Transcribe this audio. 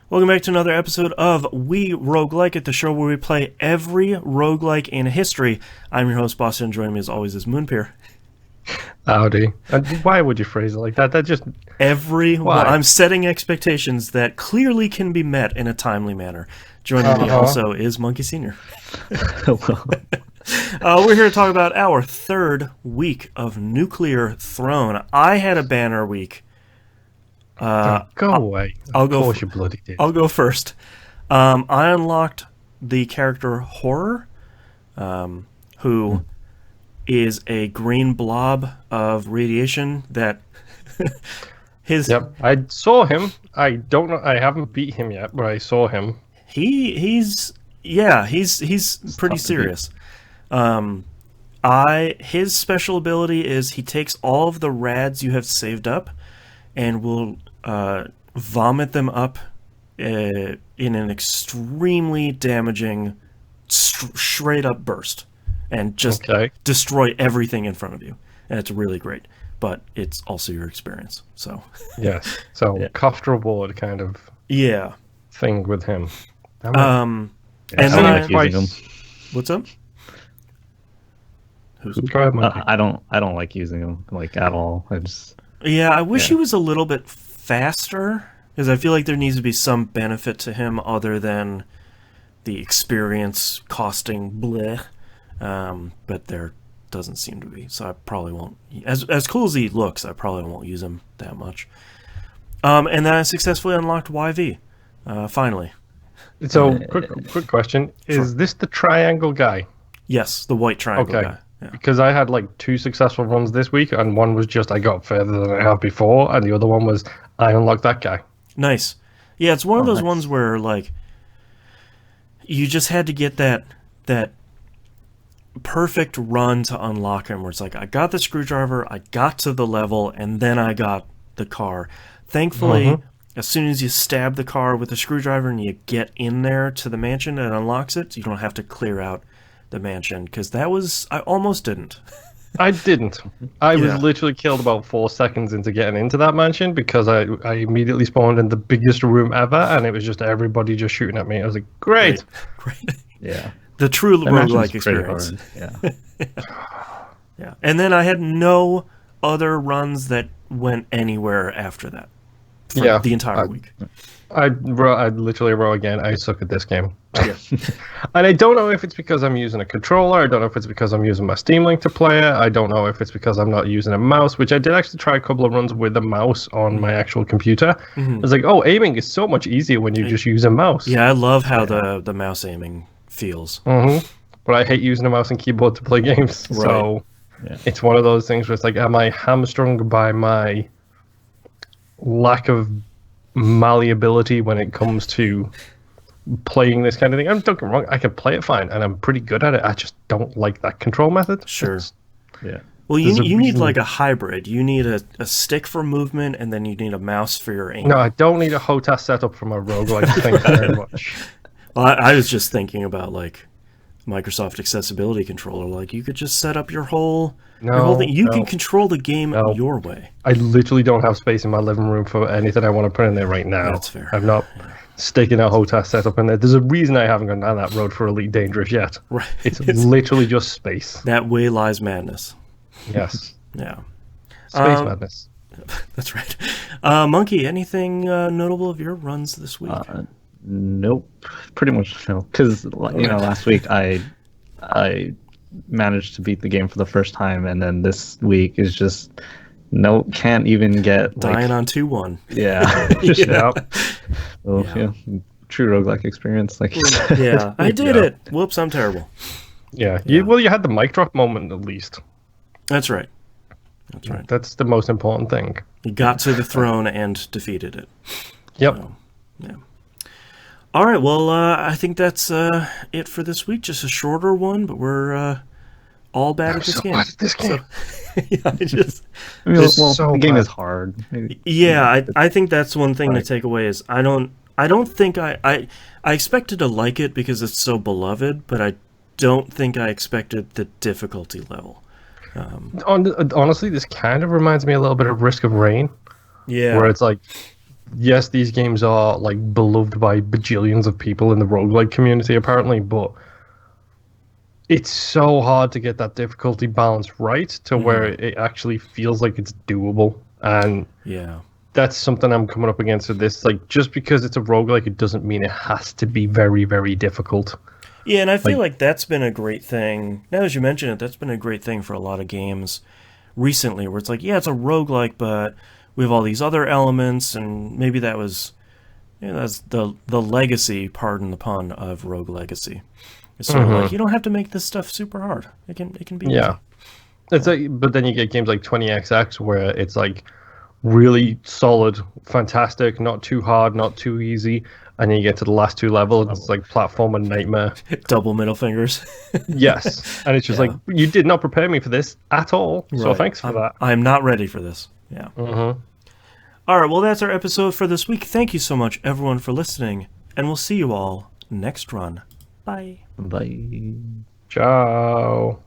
Welcome back to another episode of We Roguelike, the show where we play every roguelike in history. I'm your host, Boston, and joining me as always is Moonpeer. Howdy. And why would you phrase it like that? That just... Well, I'm setting expectations that clearly can be met in a timely manner. Joining me also is Monkey Sr. Hello. We're here to talk about our third week of Nuclear Throne. I had a banner week. Go away. I'll go. Of course you bloody did. I'll go first. I unlocked the character Horror, who is a green blob of radiation that his. Yep, I saw him. I don't know. I haven't beat him yet, but I saw him. He's pretty serious. His special ability is he takes all of the rads you have saved up and will vomit them up in an extremely damaging straight up burst and just destroy everything in front of you. And it's really great, but it's also your experience. So yes, so cough reward kind of thing with him. And I don't like using them. What's up? I don't like using them like at all. I wish he was a little bit faster, because I feel like there needs to be some benefit to him other than the experience costing bleh. But there doesn't seem to be, so I probably won't. As cool as he looks, I probably won't use him that much. And then I successfully unlocked YV. Finally. So, quick question: Is this the triangle guy? Yes, the white triangle guy. Yeah. Because I had like 2 successful runs this week, and one was just I got further than I have before, and the other one was I unlocked that guy. Nice. Yeah, it's one of those ones where like you just had to get that perfect run to unlock him, where it's like I got the screwdriver, I got to the level, and then I got the car. Thankfully, as soon as you stab the car with the screwdriver and you get in there to the mansion, it unlocks it, so you don't have to clear out the mansion, because I almost didn't. I didn't. I was literally killed about 4 seconds into getting into that mansion because I immediately spawned in the biggest room ever, and it was just everybody just shooting at me. I was like, great. Yeah. The true roguelike experience. Yeah. And then I had no other runs that went anywhere after that for the entire week. I literally wrote again, I suck at this game. Yeah. And I don't know if it's because I'm using a controller, I don't know if it's because I'm using my Steam Link to play it, I don't know if it's because I'm not using a mouse, which I did actually try a couple of runs with a mouse on my actual computer. I was like, aiming is so much easier when you just use a mouse. Yeah, I love how the mouse aiming feels. But I hate using a mouse and keyboard to play games. Right. So it's one of those things where it's like, am I hamstrung by my lack of malleability when it comes to playing this kind of thing? Don't get me wrong, I can play it fine and I'm pretty good at it. I just don't like that control method. Sure. Yeah. Well, you need like a hybrid. You need a stick for movement, and then you need a mouse for your aim. No, I don't need a HOTAS setup for my roguelike. Thank you very much. Well, I was just thinking about like Microsoft Accessibility Controller. Like you could just set up your whole thing. You can control the game your way. I literally don't have space in my living room for anything I want to put in there right now. That's fair. I'm not sticking a HOTAS setup in there. There's a reason I haven't gone down that road for Elite Dangerous yet. Right. It's literally just space. That way lies madness. Yes. Yeah. Space madness. That's right. Monkey, anything notable of your runs this week? Nope. Pretty much no. Because last week I managed to beat the game for the first time, and then this week is just can't even get dying on 2-1. Yeah. True roguelike experience. Like I did it. Whoops, I'm terrible. Yeah. You had the mic drop moment at least. That's right. That's the most important thing. You got to the throne and defeated it. Yep. So, yeah. All right. Well, I think that's it for this week. Just a shorter one, but we're all bad at this game. Bad at this game. The game is hard. Yeah, I think that's one thing to take away is I don't think I expected to like it because it's so beloved, but I don't think I expected the difficulty level. Honestly, this kind of reminds me a little bit of Risk of Rain. Yeah. Where it's like yes, these games are like beloved by bajillions of people in the roguelike community apparently, but it's so hard to get that difficulty balance right to where it actually feels like it's doable. And Yeah. that's something I'm coming up against with this. Like, just because it's a roguelike, it doesn't mean it has to be very, very difficult. Yeah, and I feel like that's been a great thing. Now, as you mention it, that's been a great thing for a lot of games recently, where it's like, yeah, it's a roguelike, but we have all these other elements, and maybe that was, that's the legacy, pardon the pun, of Rogue Legacy. It's sort of like, you don't have to make this stuff super hard. It can be Yeah. easy. It's like, but then you get games like 20XX where it's like really solid, fantastic, not too hard, not too easy, and then you get to the last two levels, it's like platform and nightmare. Double middle fingers. Yes, and it's just like, you did not prepare me for this at all, so Right. thanks for that. I'm not ready for this. Yeah. All right, well, that's our episode for this week. Thank you so much, everyone, for listening, and we'll see you all next run. Bye. Bye. Ciao.